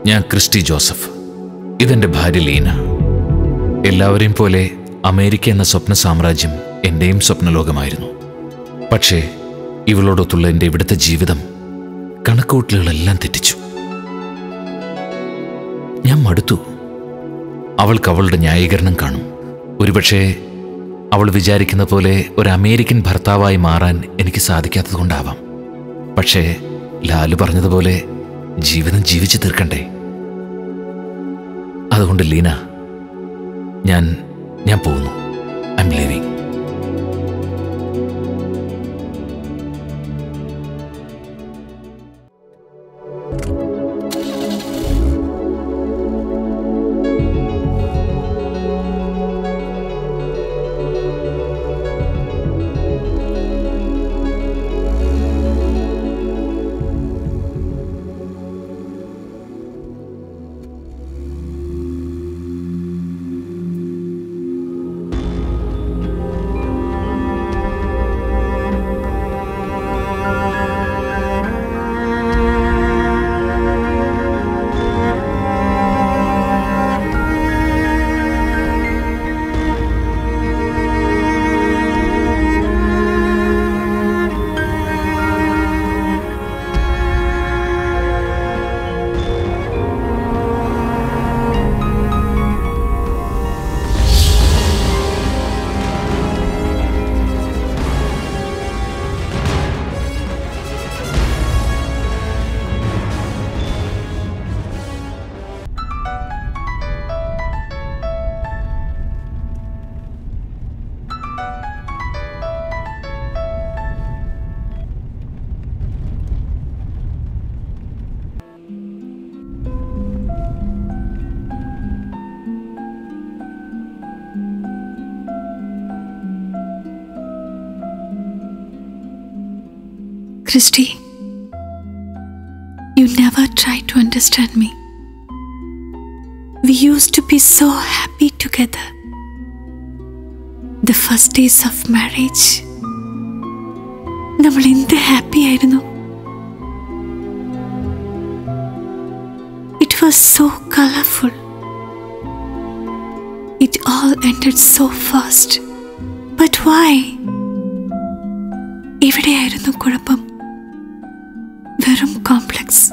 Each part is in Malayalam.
ഞാൻ ക്രിസ്റ്റി ജോസഫ്. ഇതെൻ്റെ ഭാര്യ ലീന. എല്ലാവരെയും പോലെ അമേരിക്ക എന്ന സ്വപ്ന സാമ്രാജ്യം എൻ്റെയും സ്വപ്നലോകമായിരുന്നു. പക്ഷേ ഇവളോടൊത്തുള്ള എൻ്റെ ഇവിടുത്തെ ജീവിതം കണക്കുകൂട്ടലുകളെല്ലാം തെറ്റിച്ചു. ഞാൻ മടുത്തു. അവൾക്ക് അവളുടെ ന്യായീകരണം കാണും. ഒരുപക്ഷെ അവൾ വിചാരിക്കുന്ന പോലെ ഒരു അമേരിക്കൻ ഭർത്താവായി മാറാൻ എനിക്ക് സാധിക്കാത്തതുകൊണ്ടാവാം. പക്ഷേ ലാലു പറഞ്ഞതുപോലെ ജീവിതം ജീവിച്ചു തീർക്കണ്ടേ? അതുകൊണ്ട് ലീന, ഞാൻ പോകുന്നു. I am leaving. Christy, you never tried to understand me. We used to be so happy together. The first days of marriage, നമ്മൾ എന്ത് ഹാപ്പി ആയിരുന്നു. It was so colorful. It all ended so fast. But why? എവിടെയായിരുന്നു കുഴപ്പം? വെറും complex.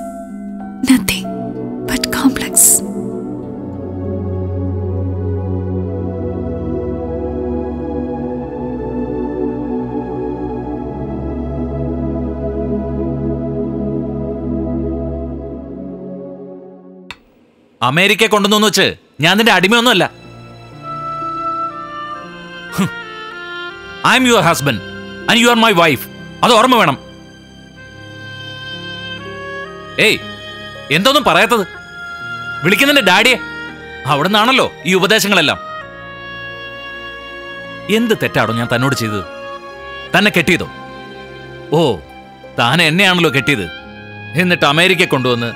Nothing but complex. America കൊണ്ടുവന്നു വെച്ച് ഞാൻ നിന്റെ അടിമയൊന്നുമല്ല. I am your husband and you are my wife. അത് ഓർമ്മ വേണം. ഏയ്, എന്തൊന്നും പറയാത്തത്? വിളിക്കുന്നതിന്റെ ഡാഡിയെ. അവിടെ നിന്നാണല്ലോ ഈ ഉപദേശങ്ങളെല്ലാം. എന്ത് തെറ്റാണോ ഞാൻ തന്നോട് ചെയ്തത്? തന്നെ കെട്ടിയതോ? ഓ, താൻ എന്നെയാണല്ലോ കെട്ടിയത്. എന്നിട്ട് അമേരിക്ക കൊണ്ടുവന്ന്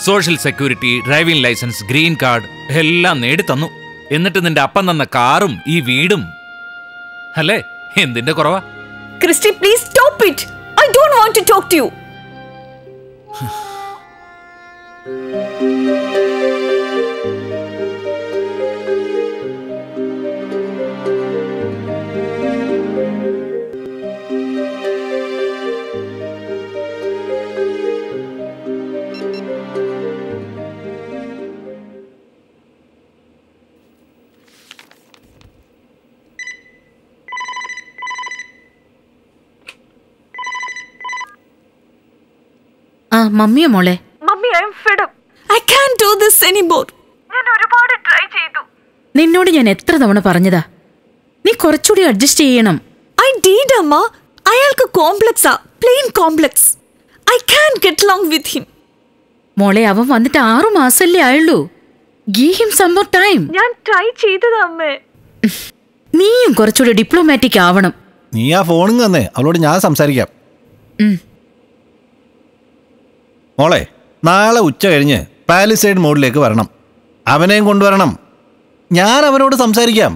social security, driving licence, green card എല്ലാം നേടിത്തന്നു. എന്നിട്ട് നിന്റെ അപ്പം തന്ന കാറും ഈ വീടും. അല്ലേ, എന്തിന്റെ കുറവാ? Christy, please stop it. I don't want to talk to you. മമ്മിയോ മോളെ? Mummy, I am fed up. I can't do this anymore. ഞാൻ ഒരുപാട് ട്രൈ ചെയ്തു. നിന്നോട് ഞാൻ എത്ര തവണ പറഞ്ഞതാ, നീ കുറച്ചുകൂടി അഡ്ജസ്റ്റ് ചെയ്യണം. I did, Amma. അയാൾക്ക് കോംപ്ലക്സാ, plain complex. I can't get along with him. മോളെ, അവൻ വന്നിട്ട് 6 മാസല്ലേ ആയുള്ളൂ. Give him some more time. ഞാൻ ട്രൈ ചെയ്തതാ അമ്മേ. നീയും കുറച്ചുകൂടി ഡിപ്ലോമാറ്റിക് ആവണം. നീ ആ ഫോണും തന്നേ, അവളോട് ഞാൻ സംസാരിക്കാം. മോളെ, നാളെ ഉച്ച കഴിഞ്ഞ് പാലിസൈഡ് മോഡിലേക്ക് വരണം. അവനെയും കൊണ്ടുവരണം. ഞാൻ അവനോട് സംസാരിക്കാം.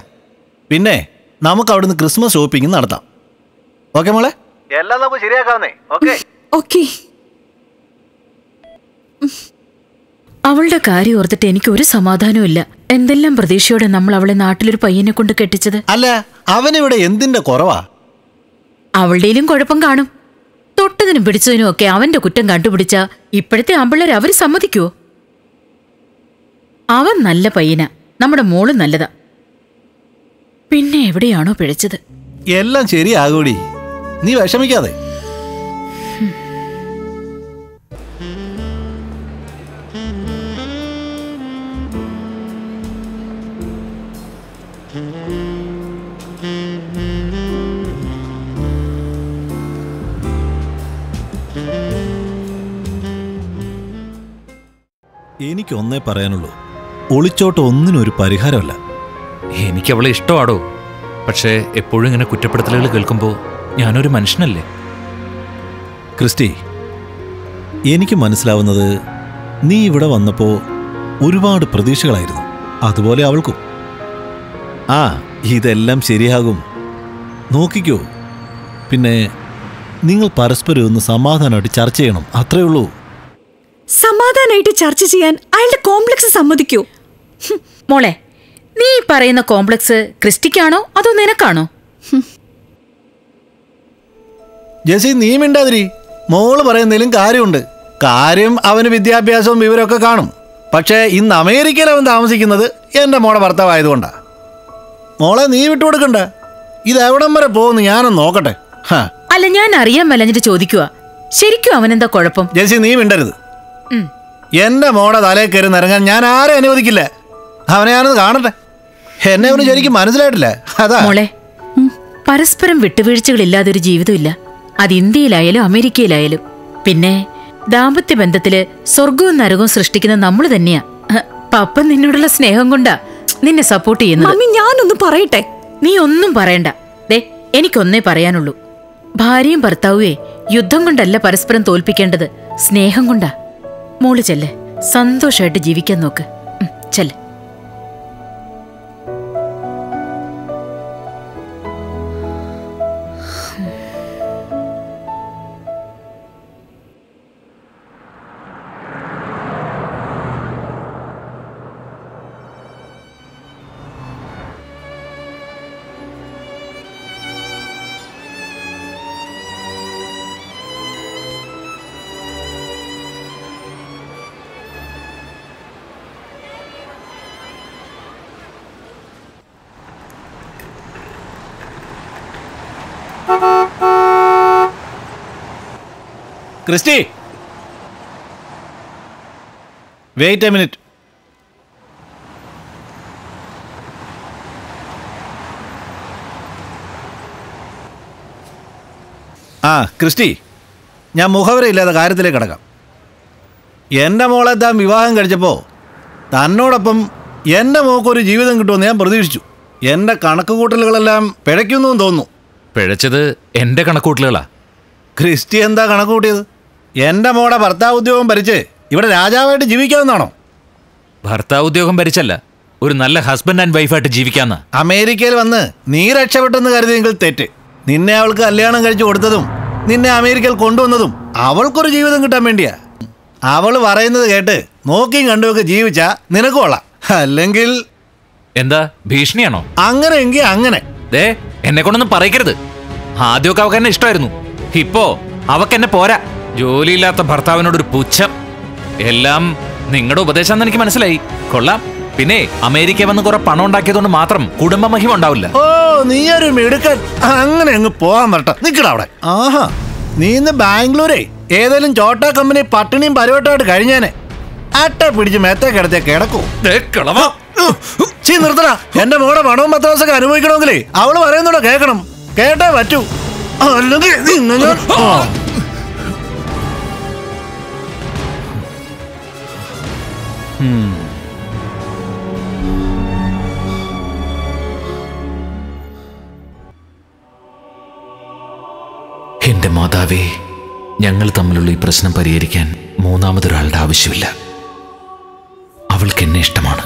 പിന്നെ നമുക്ക് അവിടുന്ന് ക്രിസ്മസ് ഷോപ്പിംഗ് നടത്താം. ഓക്കെ മോളെ? എല്ലാം നമുക്ക് ശരിയാക്കാവുന്നേ. ഓക്കെ. ഓക്കെ. അവളുടെ കാര്യം ഓർത്തിട്ട് എനിക്ക് ഒരു സമാധാനവും ഇല്ല. എന്തെല്ലാം പ്രതീക്ഷയോടെ നമ്മൾ അവളെ നാട്ടിലൊരു പയ്യനെ കൊണ്ട് കെട്ടിച്ചത്. അല്ല, അവനിവിടെ എന്തിന്റെ കുറവാ? അവളുടെയിലും കുഴപ്പം കാണും. തൊട്ടതിനും പിടിച്ചതിനും ഒക്കെ അവന്റെ കുറ്റം കണ്ടുപിടിച്ച ഇപ്പോഴത്തെ ആമ്പിള്ളേർ അവര് സമ്മതിക്കുവോ? അവൻ നല്ല പയ്യനാ, നമ്മുടെ മോള് നല്ലതാ. പിന്നെ എവിടെയാണോ പിഴച്ചത്? എല്ലാം ശരിയാകൂടി, നീ വിഷമിക്കാതെ. എനിക്കൊന്നേ പറയാനുള്ളൂ, ഒളിച്ചോട്ട് ഒന്നിനൊരു പരിഹാരമല്ല. എനിക്ക് അവളെ ഇഷ്ടമാടോ. പക്ഷേ എപ്പോഴും ഇങ്ങനെ കുറ്റപ്പെടുത്തലുകൾ കേൾക്കുമ്പോൾ ഞാനൊരു മനുഷ്യനല്ലേ. ക്രിസ്റ്റി, എനിക്ക് മനസ്സിലാവുന്നത് നീ ഇവിടെ വന്നപ്പോൾ ഒരുപാട് പ്രതീക്ഷകളായിരുന്നു. അതുപോലെ അവൾക്കും. ഇതെല്ലാം ശരിയാകും, നോക്കിക്കോ. പിന്നെ നിങ്ങൾ പരസ്പരം ഒന്ന് സമാധാനമായിട്ട് ചർച്ച ചെയ്യണം, അത്രേ ഉള്ളൂ. സമാധാനമായിട്ട് ചർച്ച ചെയ്യാൻ അയാളുടെ കോംപ്ലക്സ് സമ്മതിക്കൂ? മോളെ, നീ പറയുന്ന കോംപ്ലക്സ് ക്രിസ്റ്റിക്കാണോ അതോ നിനക്കാണോ? ജെസി, നീ മിണ്ടാതിരി. മോള് പറയുന്നതിലും കാര്യമുണ്ട്. കാര്യം അവന് വിദ്യാഭ്യാസവും വിവരമൊക്കെ കാണും. പക്ഷേ ഇന്ന് അമേരിക്കയിൽ അവൻ താമസിക്കുന്നത് എൻ്റെ മോളെ ഭർത്താവായതുകൊണ്ടാ. മോളെ നീ വിട്ടുകൊടുക്കണ്ട. ഇതെവിടം വരെ പോകുന്നു ഞാനൊന്ന് നോക്കട്ടെ. അല്ല, ഞാൻ അറിയാൻ മേലഞ്ഞിട്ട് ചോദിക്കുക, ശരിക്കും അവനെന്താ കുഴപ്പം? ജെസി, നീ മിണ്ടരുത്. എന്റെ മോടെ തലയിൽ കയറി നിറങ്ങാൻ ഞാൻ ആരെ അനുവദിക്കില്ല. അവനെ ഞാനത് കാണട്ടെ. എന്നെ അവന് ശരിക്കും മനസ്സിലായിട്ടില്ല, അതാ. മോളെ, പരസ്പരം വിട്ടുവീഴ്ചകളില്ലാതെ ഒരു ജീവിതമില്ല. അത് ഇന്ത്യയിലായാലും അമേരിക്കയിലായാലും. പിന്നെ ദാമ്പത്യ ബന്ധത്തില് സ്വർഗവും നരകവും സൃഷ്ടിക്കുന്ന നമ്മൾ തന്നെയാ. പപ്പ നിന്നോടുള്ള സ്നേഹം കൊണ്ടാ നിന്നെ സപ്പോർട്ട് ചെയ്യുന്നത്. ഞാനൊന്ന് പറയട്ടെ. നീ ഒന്നും പറയണ്ട. ദേ, എനിക്കൊന്നേ പറയാനുള്ളൂ. ഭാര്യയും ഭർത്താവുവേ യുദ്ധം കൊണ്ടല്ല പരസ്പരം തോൽപ്പിക്കേണ്ടത്, സ്നേഹം കൊണ്ടാ. മോള് ചെല്ലെ, സന്തോഷമായിട്ട് ജീവിക്കാൻ നോക്ക്. ചെല്ലെ. Christy, wait a minute. Christy, ഞാൻ മുഖവരയില്ലാത്ത കാര്യത്തിലേക്ക് കിടക്കാം. എൻ്റെ മോളെ താൻ വിവാഹം കഴിച്ചപ്പോൾ തന്നോടൊപ്പം എൻ്റെ മോക്കൊരു ജീവിതം കിട്ടുമെന്ന് ഞാൻ പ്രതീക്ഷിച്ചു. എൻ്റെ കണക്കുകൂട്ടലുകളെല്ലാം പിഴയ്ക്കുന്നു തോന്നുന്നു. പിഴച്ചത് എൻ്റെ കണക്കുകൂട്ടലുകളാ. ക്രിസ്റ്റി എന്താ കണക്ക് കൂട്ടിയത്? എൻ്റെ മോടെ ഭർത്താവ് ഉദ്യോഗം ഭരിച്ച് ഇവിടെ രാജാവായിട്ട് ജീവിക്കാമെന്നാണോ? ഭർത്താവ് ഉദ്യോഗം ഭരിച്ചല്ല, ഒരു നല്ല ഹസ്ബൻഡ് ആൻഡ് വൈഫായിട്ട് ജീവിക്കാന്ന. അമേരിക്കയിൽ വന്ന് നീ രക്ഷപ്പെട്ടെന്ന് കരുതിയെങ്കിൽ തെറ്റ്. നിന്നെ അവൾക്ക് കല്യാണം കഴിച്ചു കൊടുത്തതും നിന്നെ അമേരിക്കയിൽ കൊണ്ടുവന്നതും അവൾക്കൊരു ജീവിതം കിട്ടാൻ വേണ്ടിയാ. അവൾ പറയുന്നത് കേട്ട് നോക്കിയും കണ്ടുമൊക്കെ ജീവിച്ചാ നിനക്ക് കൊള്ളാം. അല്ലെങ്കിൽ എന്താ ഭീഷണിയാണോ? അങ്ങനെയെങ്കിൽ അങ്ങനെ. ദേ, എന്നെ കൊണ്ടൊന്നും പറയിക്കരുത്. ആദ്യമൊക്കെ അവക്ക് എന്നെ ഇഷ്ടമായിരുന്നു, ഇപ്പോ അവക്കെന്നെ പോരാ. ജോലിയില്ലാത്ത ഭർത്താവിനോടൊരു പുച്ഛം. എല്ലാം നിങ്ങളുടെ ഉപദേശം എനിക്ക് മനസ്സിലായി. കൊള്ളാം. പിന്നെ അമേരിക്ക വന്ന് കുറെ പണം ഉണ്ടാക്കിയതുകൊണ്ട് മാത്രം കുടുംബ മഹിമ ഉണ്ടാവില്ല. ഓ, നീ ഒരു മിടുക്കൻ. അങ്ങനെ അങ്ങ് പോകാൻ വരട്ടെ, നിക്കട അവിടെ. ആഹാ, നീ ഇന്ന് ബാംഗ്ലൂരേ ഏതെങ്കിലും ചോട്ടാ കമ്പനി പട്ടിണിയും പരിവട്ടമായിട്ട് കഴിഞ്ഞേനെ. അട്ട പിടിച്ച് മെത്തെ കിടത്തിയ കിടക്കൂ. നിർത്തടാ. എന്റെ മോടെ പണവും 10 ദിവസമൊക്കെ അനുഭവിക്കണമെങ്കിലേ അവള് പറയുന്നൂടെ കേൾക്കണം. കേട്ടേ പറ്റൂ, അല്ലെങ്കിൽ എന്റെ മാതാവേ, ഞങ്ങൾ തമ്മിലുള്ള ഈ പ്രശ്നം പരിഹരിക്കാൻ മൂന്നാമതൊരാളുടെ ആവശ്യമില്ല. അവൾക്ക് എന്നെ ഇഷ്ടമാണ്,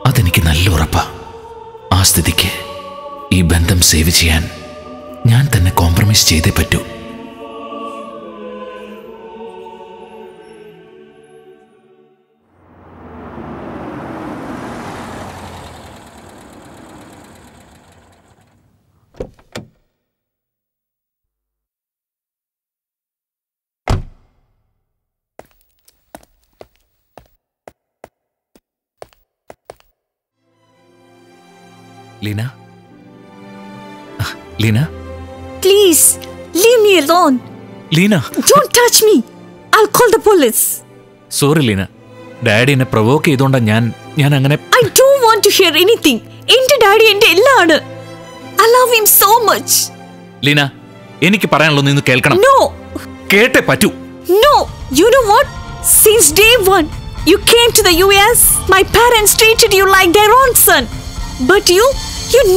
അതെനിക്ക് നല്ല ഉറപ്പാ. ആ സ്ഥിതിക്ക് ഈ ബന്ധം സേവ് ചെയ്യാൻ ഞാൻ തന്നെ കോംപ്രമൈസ് ചെയ്തേ പറ്റൂ. Leena, Leena, Please, leave me alone. Leena. Don't touch me. I'll call the police. Sorry Leena, daddy എന്നെ പ്രൊവോക്ക് ചെയ്തോണ്ടാ ഞാൻ അങ്ങനെ. I don't want to hear anything. എന്റെ ഡാഡി എന്റെ എല്ലാമാണ്. I love him so much. Leena, എനിക്ക് പറയാനുള്ളത് നിന്ന് കേൾക്കണം. No. കേട്ടേ പറ്റൂ. No. You know what? Since day one, you came to the US. My parents treated you like their own son. But you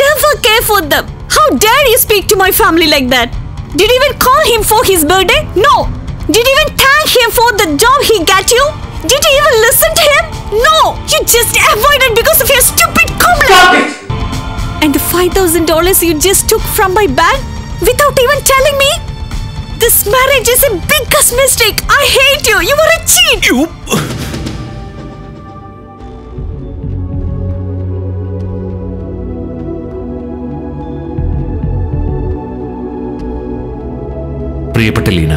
never care for them. How dare you speak to my family like that? Did you even call him for his birthday? No. Did you even thank him for the job he got you? Did you even listen to him? No. You just avoided because of your stupid comment. And the $5,000 you just took from my bag without even telling me? This marriage is a biggest mistake. I hate you. You are a cheat. പ്രിയപ്പെട്ട ലീന,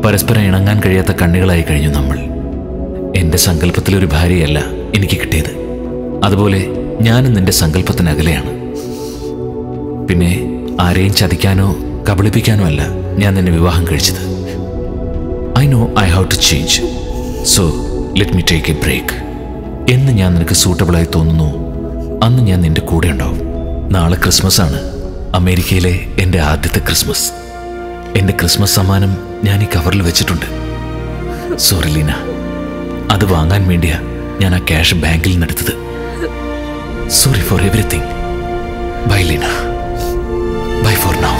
പരസ്പരം ഇണങ്ങാൻ കഴിയാത്ത കണ്ണികളായി കഴിഞ്ഞു നമ്മൾ. എൻ്റെ സങ്കല്പത്തിലൊരു ഭാര്യയല്ല എനിക്ക് കിട്ടിയത്. അതുപോലെ ഞാനും നിന്റെ സങ്കല്പത്തിന് അകലെയാണ്. പിന്നെ ആരെയും ചതിക്കാനോ കബളിപ്പിക്കാനോ അല്ല ഞാൻ നിന്നെ വിവാഹം കഴിച്ചത്. I know I have to change. So let me take a break. എന്ന് ഞാൻ നിനക്ക് സൂട്ടബിളായി തോന്നുന്നു അന്ന് ഞാൻ നിന്റെ കൂടെ ഉണ്ടാവും. നാളെ ക്രിസ്മസ് ആണ്, അമേരിക്കയിലെ എൻ്റെ ആദ്യത്തെ ക്രിസ്മസ്. എൻ്റെ ക്രിസ്മസ് സമ്മാനം ഞാൻ ഈ കവറിൽ വെച്ചിട്ടുണ്ട്. സോറി ലീന, അത് വാങ്ങാൻ വേണ്ടിയാ ഞാൻ ആ ക്യാഷ് ബാങ്കിൽ നിന്ന് എടുത്തത്. Sorry for everything. Bye Leena, bye for now.